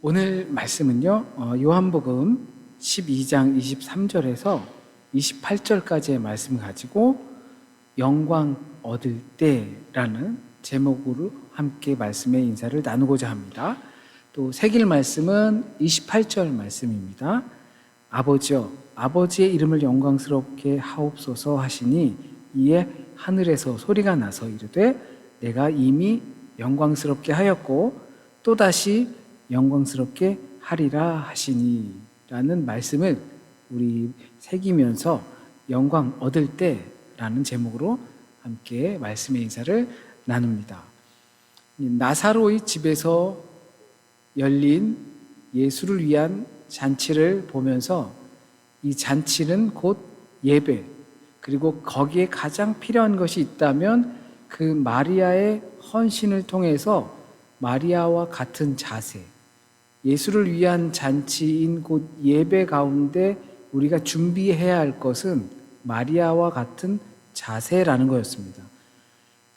오늘 말씀은요, 요한복음 12장 23절에서 28절까지의 말씀을 가지고 영광 얻을 때라는 제목으로 함께 말씀의 인사를 나누고자 합니다. 또 새길 말씀은 28절 말씀입니다. 아버지여, 아버지의 이름을 영광스럽게 하옵소서 하시니 이에 하늘에서 소리가 나서 이르되 내가 이미 영광스럽게 하였고 또다시 영광스럽게 하리라 하시니 라는 말씀을 우리 새기면서 영광 얻을 때라는 제목으로 함께 말씀의 인사를 나눕니다. 나사로의 집에서 열린 예수를 위한 잔치를 보면서 이 잔치는 곧 예배, 그리고 거기에 가장 필요한 것이 있다면 그 마리아의 헌신을 통해서 마리아와 같은 자세, 예수를 위한 잔치인 곧 예배 가운데 우리가 준비해야 할 것은 마리아와 같은 자세라는 거였습니다.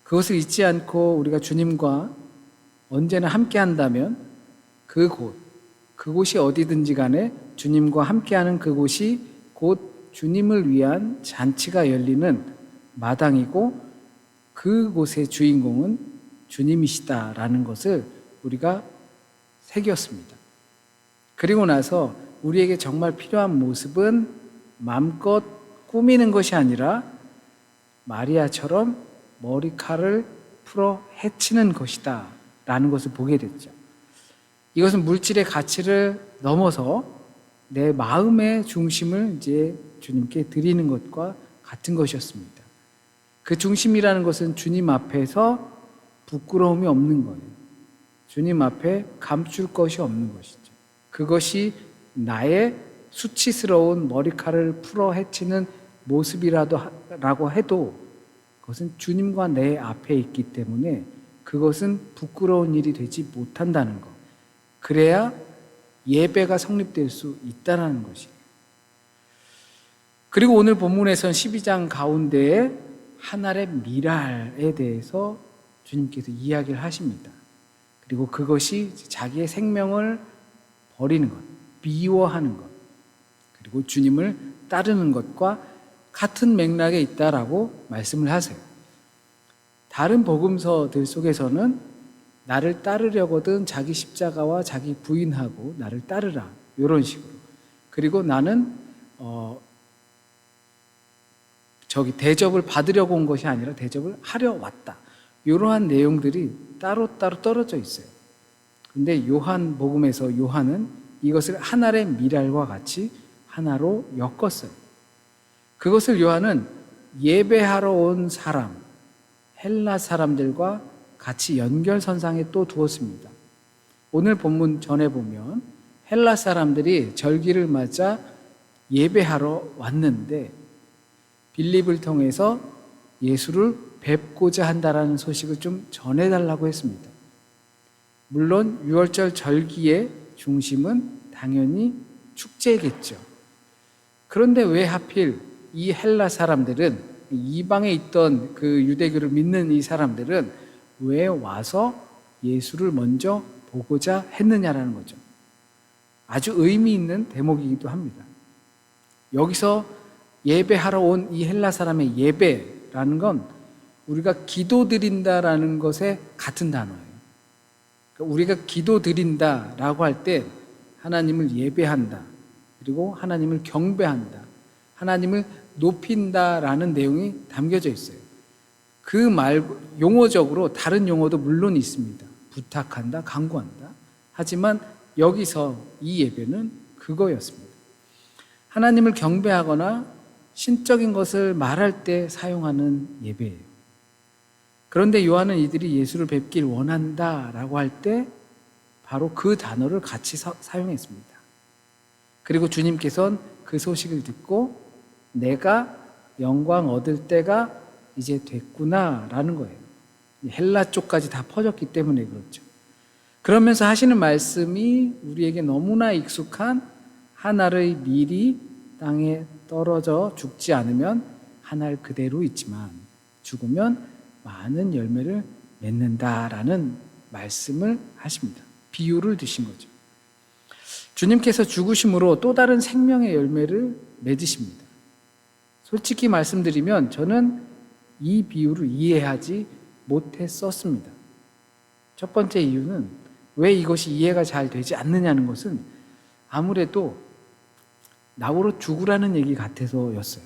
그것을 잊지 않고 우리가 주님과 언제나 함께 한다면 그곳이 어디든지 간에 주님과 함께하는 그곳이 곧 주님을 위한 잔치가 열리는 마당이고 그곳의 주인공은 주님이시다라는 것을 우리가 새겼습니다. 그리고 나서 우리에게 정말 필요한 모습은 마음껏 꾸미는 것이 아니라 마리아처럼 머리칼을 풀어 헤치는 것이다 라는 것을 보게 됐죠. 이것은 물질의 가치를 넘어서 내 마음의 중심을 이제 주님께 드리는 것과 같은 것이었습니다. 그 중심이라는 것은 주님 앞에서 부끄러움이 없는 거예요. 주님 앞에 감출 것이 없는 것이죠. 그것이 나의 수치스러운 머리칼을 풀어 헤치는 모습이라고 해도 그것은 주님과 내 앞에 있기 때문에 그것은 부끄러운 일이 되지 못한다는 것. 그래야 예배가 성립될 수 있다는 것이에요. 그리고 오늘 본문에서는 12장 가운데에 한 알의 미랄에 대해서 주님께서 이야기를 하십니다. 그리고 그것이 자기의 생명을 버리는 것, 미워하는 것, 그리고 주님을 따르는 것과 같은 맥락에 있다라고 말씀을 하세요. 다른 복음서들 속에서는 나를 따르려거든 자기 십자가와 자기 부인하고 나를 따르라 이런 식으로. 그리고 나는 대접을 받으려고 온 것이 아니라 대접을 하려 왔다. 이러한 내용들이 따로따로 떨어져 있어요. 근데 요한복음에서 요한은 이것을 한 알의 미랄과 같이 하나로 엮었어요. 그것을 요한은 예배하러 온 사람, 헬라 사람들과 같이 연결선상에 또 두었습니다. 오늘 본문 전에 보면 헬라 사람들이 절기를 맞아 예배하러 왔는데 빌립을 통해서 예수를 뵙고자 한다라는 소식을 좀 전해달라고 했습니다. 물론 6월절 절기의 중심은 당연히 축제겠죠. 그런데 왜 하필 이 헬라 사람들은, 이방에 있던 그 유대교를 믿는 이 사람들은 왜 와서 예수를 먼저 보고자 했느냐라는 거죠. 아주 의미 있는 대목이기도 합니다. 여기서 예배하러 온 이 헬라 사람의 예배라는 건 우리가 기도드린다라는 것에 같은 단어예요. 우리가 기도드린다라고 할 때 하나님을 예배한다, 그리고 하나님을 경배한다, 하나님을 높인다라는 내용이 담겨져 있어요. 그 말 용어적으로 다른 용어도 물론 있습니다. 부탁한다, 간구한다. 하지만 여기서 이 예배는 그거였습니다. 하나님을 경배하거나 신적인 것을 말할 때 사용하는 예배예요. 그런데 요한은 이들이 예수를 뵙길 원한다라고 할 때 바로 그 단어를 같이 사용했습니다. 그리고 주님께서는 그 소식을 듣고 내가 영광 얻을 때가 이제 됐구나라는 거예요. 헬라 쪽까지 다 퍼졌기 때문에 그렇죠. 그러면서 하시는 말씀이 우리에게 너무나 익숙한 한 알의 밀이 땅에 떨어져 죽지 않으면 한 알 그대로 있지만 죽으면 많은 열매를 맺는다라는 말씀을 하십니다. 비유를 드신 거죠. 주님께서 죽으심으로 또 다른 생명의 열매를 맺으십니다. 솔직히 말씀드리면 저는 이 비유를 이해하지 못했었습니다. 첫 번째 이유는 왜 이것이 이해가 잘 되지 않느냐는 것은 아무래도 나보러 죽으라는 얘기 같아서였어요.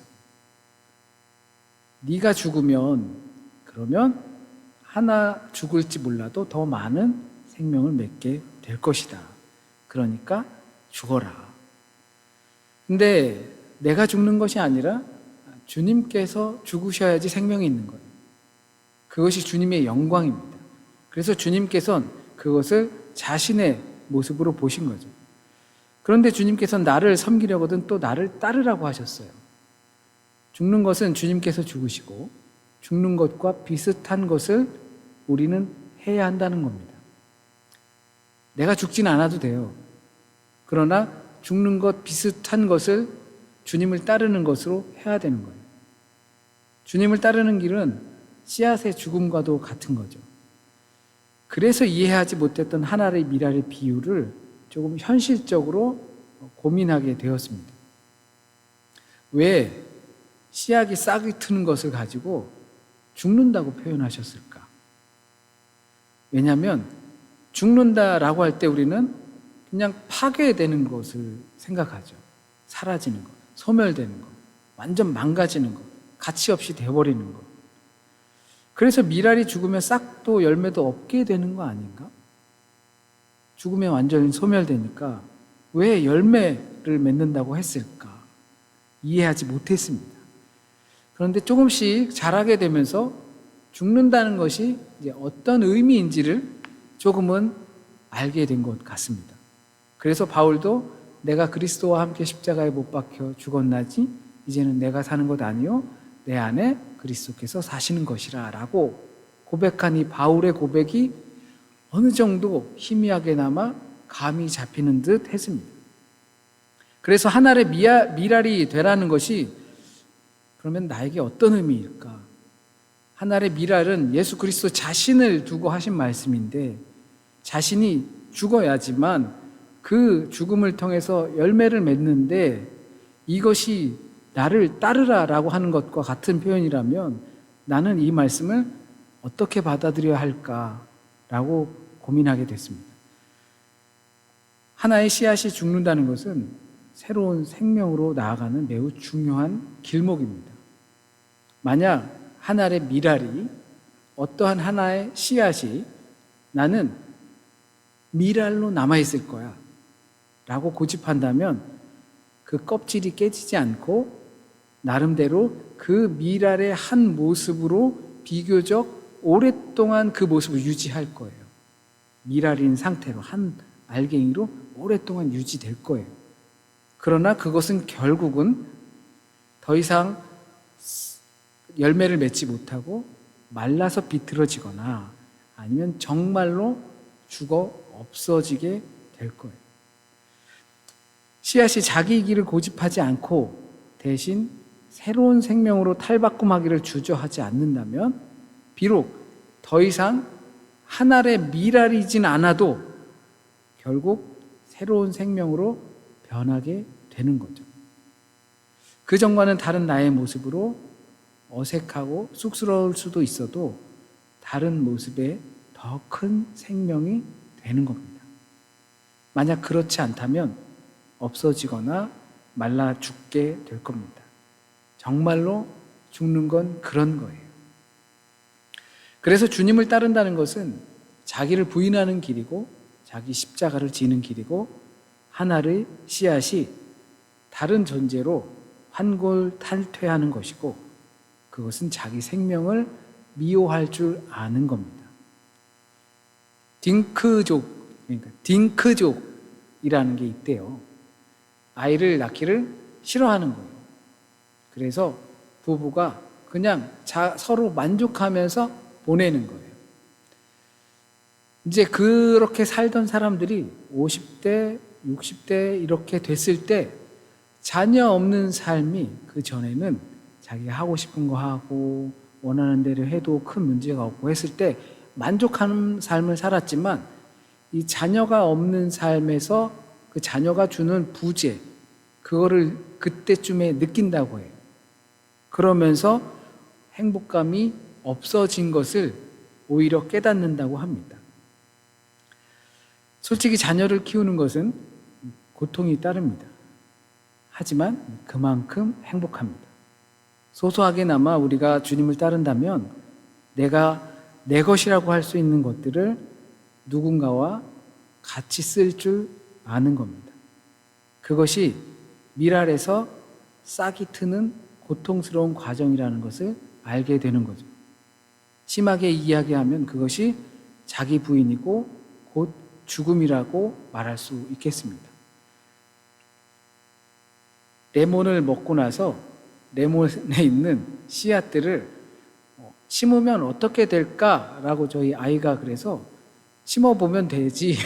네가 죽으면 그러면 하나 죽을지 몰라도 더 많은 생명을 맺게 될 것이다. 그러니까 죽어라. 근데 내가 죽는 것이 아니라 주님께서 죽으셔야지 생명이 있는 거예요. 그것이 주님의 영광입니다. 그래서 주님께서는 그것을 자신의 모습으로 보신 거죠. 그런데 주님께서는 나를 섬기려거든 또 나를 따르라고 하셨어요. 죽는 것은 주님께서 죽으시고 죽는 것과 비슷한 것을 우리는 해야 한다는 겁니다. 내가 죽진 않아도 돼요. 그러나 죽는 것 비슷한 것을 주님을 따르는 것으로 해야 되는 거예요. 주님을 따르는 길은 씨앗의 죽음과도 같은 거죠. 그래서 이해하지 못했던 하나의 미랄의 비유를 조금 현실적으로 고민하게 되었습니다. 왜 씨앗이 싹이 트는 것을 가지고 죽는다고 표현하셨을까? 왜냐하면 죽는다라고 할 때 우리는 그냥 파괴되는 것을 생각하죠. 사라지는 것, 소멸되는 것, 완전 망가지는 것, 가치 없이 되어버리는 것. 그래서 미랄이 죽으면 싹도 열매도 없게 되는 거 아닌가? 죽으면 완전히 소멸되니까 왜 열매를 맺는다고 했을까? 이해하지 못했습니다. 그런데 조금씩 자라게 되면서 죽는다는 것이 이제 어떤 의미인지를 조금은 알게 된 것 같습니다. 그래서 바울도 내가 그리스도와 함께 십자가에 못 박혀 죽었나지 이제는 내가 사는 것 아니요 내 안에 그리스도께서 사시는 것이라 라고 고백한 이 바울의 고백이 어느 정도 희미하게나마 감이 잡히는 듯 했습니다. 그래서 한 알의 미랄이 되라는 것이 그러면 나에게 어떤 의미일까? 한 알의 미랄은 예수 그리스도 자신을 두고 하신 말씀인데 자신이 죽어야지만 그 죽음을 통해서 열매를 맺는데 이것이 나를 따르라라고 하는 것과 같은 표현이라면 나는 이 말씀을 어떻게 받아들여야 할까라고 고민하게 됐습니다. 하나의 씨앗이 죽는다는 것은 새로운 생명으로 나아가는 매우 중요한 길목입니다. 만약 한 알의 미랄이 어떠한 하나의 씨앗이 나는 미랄로 남아있을 거야 라고 고집한다면 그 껍질이 깨지지 않고 나름대로 그 미랄의 한 모습으로 비교적 오랫동안 그 모습을 유지할 거예요. 미랄인 상태로 한 알갱이로 오랫동안 유지될 거예요. 그러나 그것은 결국은 더 이상 열매를 맺지 못하고 말라서 비틀어지거나 아니면 정말로 죽어 없어지게 될 거예요. 씨앗이 자기 길을 고집하지 않고 대신 새로운 생명으로 탈바꿈하기를 주저하지 않는다면 비록 더 이상 한 알의 미랄이진 않아도 결국 새로운 생명으로 변하게 되는 거죠. 그 전과는 다른 나의 모습으로 어색하고 쑥스러울 수도 있어도 다른 모습의 더 큰 생명이 되는 겁니다. 만약 그렇지 않다면 없어지거나 말라 죽게 될 겁니다. 정말로 죽는 건 그런 거예요. 그래서 주님을 따른다는 것은 자기를 부인하는 길이고 자기 십자가를 지는 길이고 하나의 씨앗이 다른 존재로 환골탈퇴하는 것이고 그것은 자기 생명을 미워할 줄 아는 겁니다. 그러니까 딩크족이라는 게 있대요. 아이를 낳기를 싫어하는 거예요. 그래서 부부가 그냥 서로 만족하면서 보내는 거예요. 이제 그렇게 살던 사람들이 50대, 60대 이렇게 됐을 때 자녀 없는 삶이 그 전에는 자기가 하고 싶은 거 하고 원하는 대로 해도 큰 문제가 없고 했을 때 만족하는 삶을 살았지만 이 자녀가 없는 삶에서 그 자녀가 주는 부재, 그거를 그때쯤에 느낀다고 해요. 그러면서 행복감이 없어진 것을 오히려 깨닫는다고 합니다. 솔직히 자녀를 키우는 것은 고통이 따릅니다. 하지만 그만큼 행복합니다. 소소하게나마 우리가 주님을 따른다면 내가 내 것이라고 할 수 있는 것들을 누군가와 같이 쓸 줄 아는 겁니다. 그것이 미랄에서 싹이 트는 고통스러운 과정이라는 것을 알게 되는 거죠. 심하게 이야기하면 그것이 자기 부인이고 곧 죽음이라고 말할 수 있겠습니다. 레몬을 먹고 나서 레몬에 있는 씨앗들을 심으면 어떻게 될까라고 저희 아이가 그래서 심어보면 되지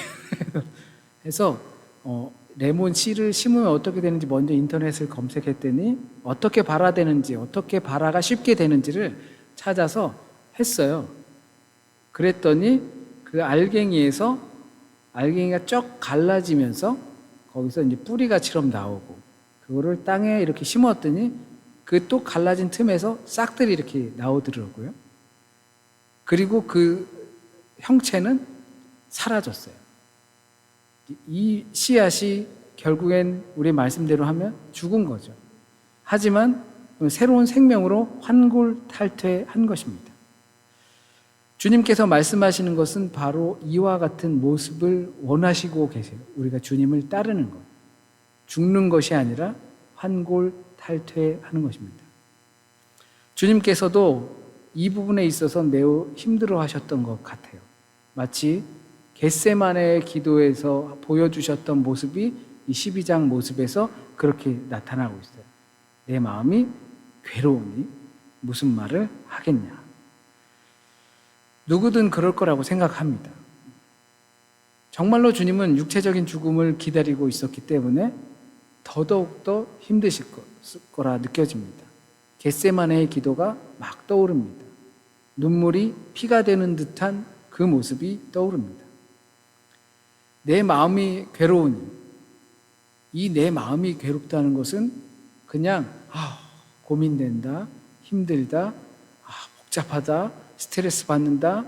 해서 레몬 씨를 심으면 어떻게 되는지 먼저 인터넷을 검색했더니 어떻게 발화되는지, 어떻게 발화가 쉽게 되는지를 찾아서 했어요. 그랬더니 그 알갱이에서 알갱이가 쭉 갈라지면서 거기서 이제 뿌리가처럼 나오고, 그거를 땅에 이렇게 심었더니 그 또 갈라진 틈에서 싹들이 이렇게 나오더라고요. 그리고 그 형체는 사라졌어요. 이 씨앗이 결국엔 우리 말씀대로 하면 죽은 거죠. 하지만 새로운 생명으로 환골탈퇴한 것입니다. 주님께서 말씀하시는 것은 바로 이와 같은 모습을 원하시고 계세요. 우리가 주님을 따르는 것. 죽는 것이 아니라 환골탈퇴하는 것입니다. 주님께서도 이 부분에 있어서 매우 힘들어 하셨던 것 같아요. 마치 겟세마네의 기도에서 보여주셨던 모습이 이 12장 모습에서 그렇게 나타나고 있어요. 내 마음이 괴로우니 무슨 말을 하겠냐. 누구든 그럴 거라고 생각합니다. 정말로 주님은 육체적인 죽음을 기다리고 있었기 때문에 더더욱더 힘드실 거라 느껴집니다. 겟세마네의 기도가 막 떠오릅니다. 눈물이 피가 되는 듯한 그 모습이 떠오릅니다. 내 마음이 괴로우니, 이 내 마음이 괴롭다는 것은 그냥 고민된다, 힘들다, 복잡하다, 스트레스 받는다,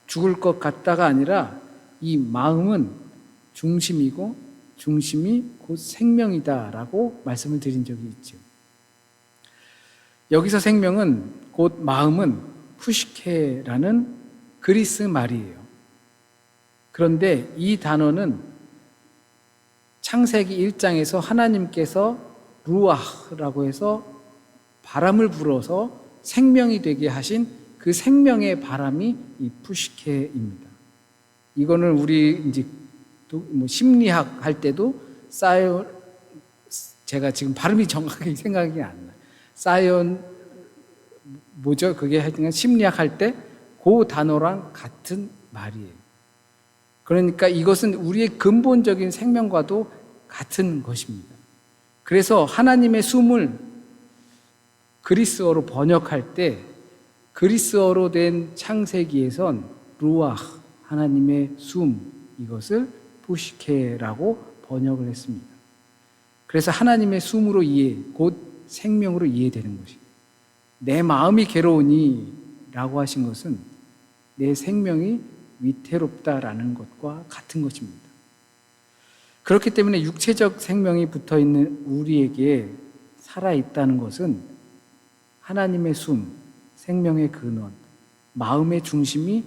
죽을 것 같다가 아니라 이 마음은 중심이고 중심이 곧 생명이다라고 말씀을 드린 적이 있죠. 여기서 생명은 곧 마음은 푸시케라는 그리스 말이에요. 그런데 이 단어는 창세기 1장에서 하나님께서 루아흐라고 해서 바람을 불어서 생명이 되게 하신 그 생명의 바람이 이 푸시케입니다. 이거는 우리 이제 심리학 할 때도 제가 지금 발음이 정확하게 생각이 안 나요. 뭐죠? 그게 하여튼 심리학 할 때 그 단어랑 같은 말이에요. 그러니까 이것은 우리의 근본적인 생명과도 같은 것입니다. 그래서 하나님의 숨을 그리스어로 번역할 때 그리스어로 된 창세기에선 루아흐, 하나님의 숨, 이것을 푸시케라고 번역을 했습니다. 그래서 하나님의 숨으로 곧 생명으로 이해되는 것입니다. 내 마음이 괴로우니 라고 하신 것은 내 생명이 위태롭다라는 것과 같은 것입니다. 그렇기 때문에 육체적 생명이 붙어있는 우리에게 살아있다는 것은 하나님의 숨, 생명의 근원, 마음의 중심이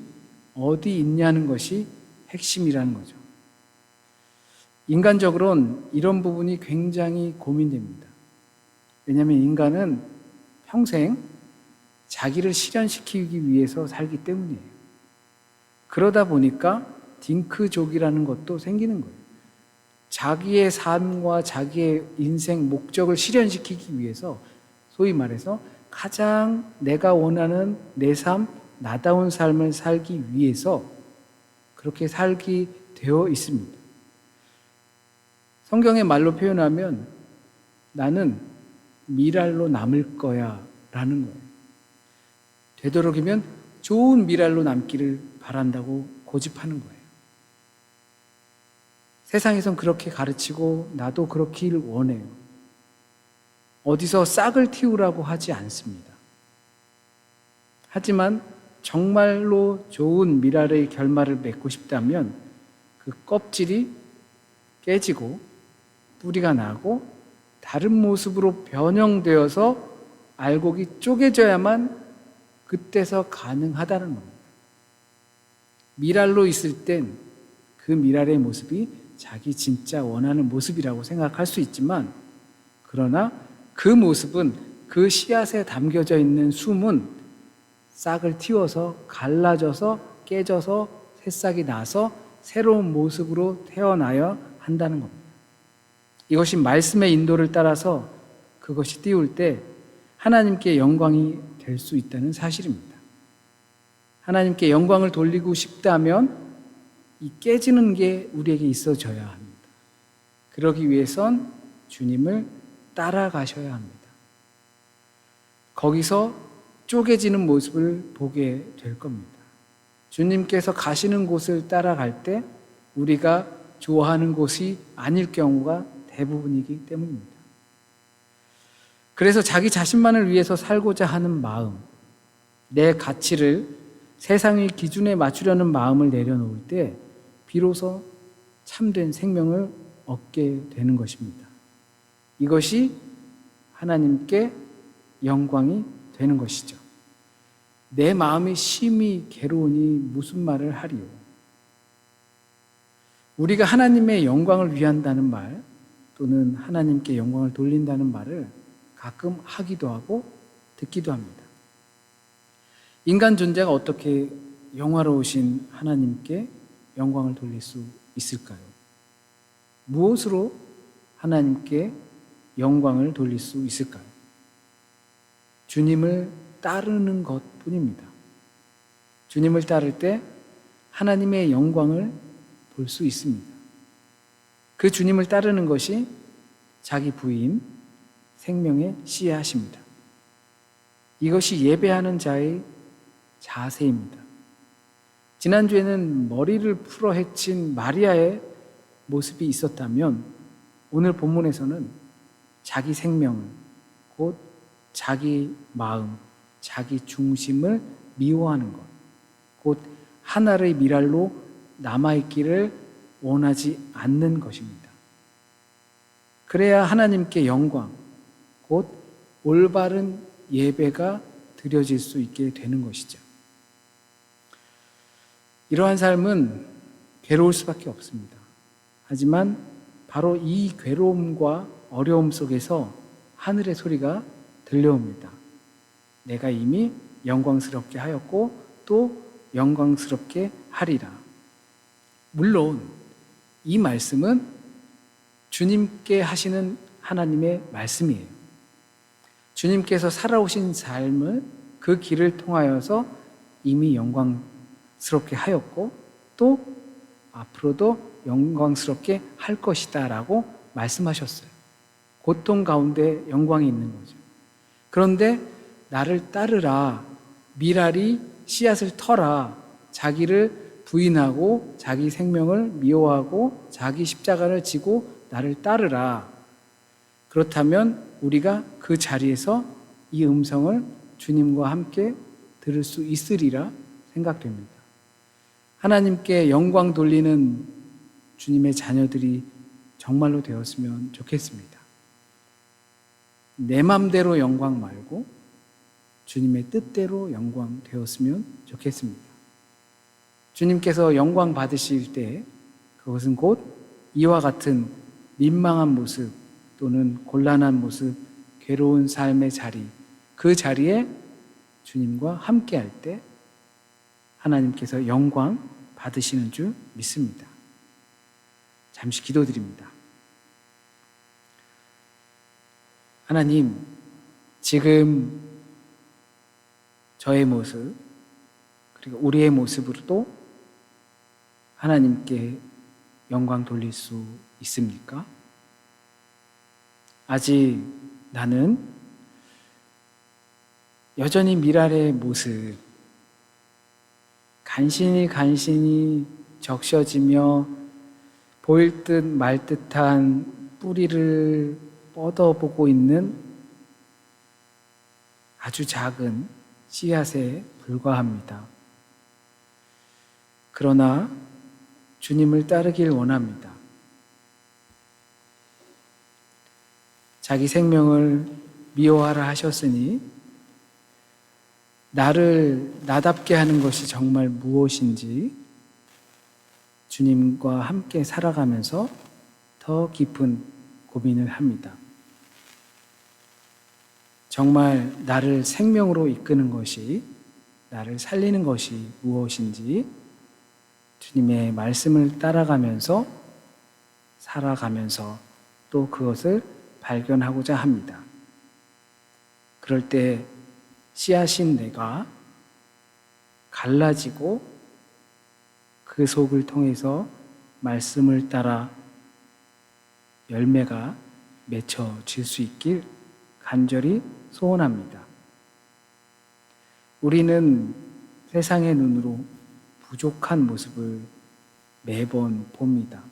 어디 있냐는 것이 핵심이라는 거죠. 인간적으로는 이런 부분이 굉장히 고민됩니다. 왜냐하면 인간은 평생 자기를 실현시키기 위해서 살기 때문이에요. 그러다 보니까 딩크족이라는 것도 생기는 거예요. 자기의 삶과 자기의 인생 목적을 실현시키기 위해서 소위 말해서 가장 내가 원하는 내 삶, 나다운 삶을 살기 위해서 그렇게 살게 되어 있습니다. 성경의 말로 표현하면 나는 미랄로 남을 거야 라는 거예요. 되도록이면 좋은 미랄로 남기를 바란다고 고집하는 거예요. 세상에선 그렇게 가르치고 나도 그렇길 원해요. 어디서 싹을 틔우라고 하지 않습니다. 하지만 정말로 좋은 미랄의 결말을 맺고 싶다면 그 껍질이 깨지고 뿌리가 나고 다른 모습으로 변형되어서 알곡이 쪼개져야만 그때서 가능하다는 겁니다. 미랄로 있을 땐 그 미랄의 모습이 자기 진짜 원하는 모습이라고 생각할 수 있지만, 그러나 그 모습은, 그 씨앗에 담겨져 있는 숨은 싹을 틔워서 갈라져서 깨져서 새싹이 나서 새로운 모습으로 태어나야 한다는 겁니다. 이것이 말씀의 인도를 따라서 그것이 띄울 때 하나님께 영광이 될 수 있다는 사실입니다. 하나님께 영광을 돌리고 싶다면 이 깨지는 게 우리에게 있어져야 합니다. 그러기 위해선 주님을 따라가셔야 합니다. 거기서 쪼개지는 모습을 보게 될 겁니다. 주님께서 가시는 곳을 따라갈 때 우리가 좋아하는 곳이 아닐 경우가 대부분이기 때문입니다. 그래서 자기 자신만을 위해서 살고자 하는 마음, 내 가치를 세상의 기준에 맞추려는 마음을 내려놓을 때 비로소 참된 생명을 얻게 되는 것입니다. 이것이 하나님께 영광이 되는 것이죠. 내 마음이 심히 괴로우니 무슨 말을 하리요. 우리가 하나님의 영광을 위한다는 말, 또는 하나님께 영광을 돌린다는 말을 가끔 하기도 하고 듣기도 합니다. 인간 존재가 어떻게 영화로우신 하나님께 영광을 돌릴 수 있을까요? 무엇으로 하나님께 영광을 돌릴 수 있을까요? 주님을 따르는 것뿐입니다. 주님을 따를 때 하나님의 영광을 볼 수 있습니다. 그 주님을 따르는 것이 자기 부인, 생명의 씨앗입니다. 이것이 예배하는 자의 자세입니다. 지난주에는 머리를 풀어 헤친 마리아의 모습이 있었다면 오늘 본문에서는 자기 생명을, 곧 자기 마음, 자기 중심을 미워하는 것, 곧 하나의 미랄로 남아있기를 원하지 않는 것입니다. 그래야 하나님께 영광, 곧 올바른 예배가 드려질 수 있게 되는 것이죠. 이러한 삶은 괴로울 수밖에 없습니다. 하지만 바로 이 괴로움과 어려움 속에서 하늘의 소리가 들려옵니다. 내가 이미 영광스럽게 하였고 또 영광스럽게 하리라. 물론 이 말씀은 주님께 하시는 하나님의 말씀이에요. 주님께서 살아오신 삶을, 그 길을 통하여서 이미 영광스럽게 하였고 또 앞으로도 영광스럽게 할 것이다 라고 말씀하셨어요. 고통 가운데 영광이 있는 거죠. 그런데 나를 따르라, 미랄이 씨앗을 터라, 자기를 부인하고 자기 생명을 미워하고 자기 십자가를 지고 나를 따르라. 그렇다면 우리가 그 자리에서 이 음성을 주님과 함께 들을 수 있으리라 생각됩니다. 하나님께 영광 돌리는 주님의 자녀들이 정말로 되었으면 좋겠습니다. 내 맘대로 영광 말고 주님의 뜻대로 영광 되었으면 좋겠습니다. 주님께서 영광 받으실 때 그것은 곧 이와 같은 민망한 모습 또는 곤란한 모습, 괴로운 삶의 자리, 그 자리에 주님과 함께 할 때 하나님께서 영광 받으시는 줄 믿습니다. 잠시 기도드립니다. 하나님, 지금 저의 모습, 그리고 우리의 모습으로도 하나님께 영광 돌릴 수 있습니까? 아직 나는 여전히 미랄의 모습, 간신히 적셔지며 보일 듯 말 듯한 뿌리를 뻗어보고 있는 아주 작은 씨앗에 불과합니다. 그러나 주님을 따르길 원합니다. 자기 생명을 미워하라 하셨으니 나를 나답게 하는 것이 정말 무엇인지 주님과 함께 살아가면서 더 깊은 고민을 합니다. 정말 나를 생명으로 이끄는 것이, 나를 살리는 것이 무엇인지 주님의 말씀을 따라가면서 살아가면서 또 그것을 발견하고자 합니다. 그럴 때 씨앗인 내가 갈라지고 그 속을 통해서 말씀을 따라 열매가 맺혀질 수 있길 간절히 소원합니다. 우리는 세상의 눈으로 부족한 모습을 매번 봅니다.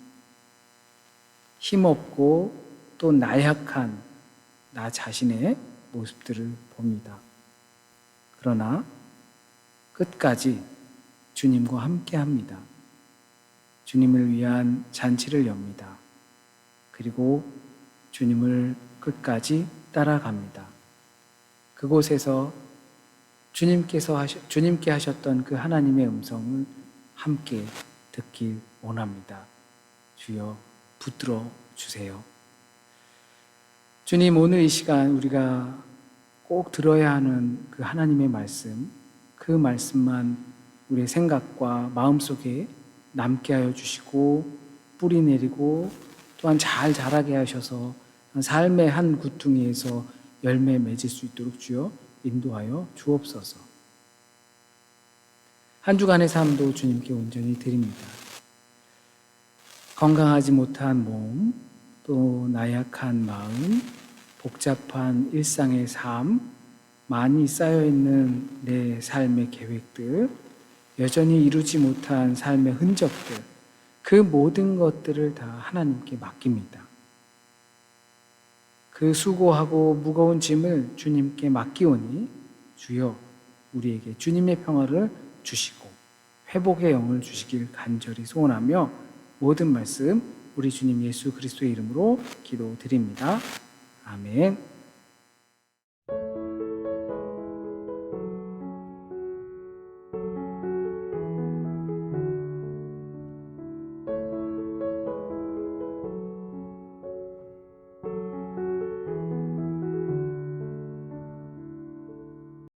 힘없고 또 나약한 나 자신의 모습들을 봅니다. 그러나 끝까지 주님과 함께 합니다. 주님을 위한 잔치를 엽니다. 그리고 주님을 끝까지 따라갑니다. 그곳에서 주님께 하셨던 그 하나님의 음성을 함께 듣길 원합니다. 주여 붙들어 주세요. 주님, 오늘 이 시간 우리가 꼭 들어야 하는 그 하나님의 말씀, 그 말씀만 우리의 생각과 마음속에 남게 하여 주시고 뿌리 내리고 또한 잘 자라게 하셔서 삶의 한 구퉁이에서 열매 맺을 수 있도록 주여 인도하여 주옵소서. 한 주간의 삶도 주님께 온전히 드립니다. 건강하지 못한 몸, 또 나약한 마음, 복잡한 일상의 삶, 많이 쌓여있는 내 삶의 계획들, 여전히 이루지 못한 삶의 흔적들, 그 모든 것들을 다 하나님께 맡깁니다. 그 수고하고 무거운 짐을 주님께 맡기오니 주여 우리에게 주님의 평화를 주시고 회복의 영을 주시길 간절히 소원하며 모든 말씀 우리 주님 예수 그리스도의 이름으로 기도드립니다. 아멘.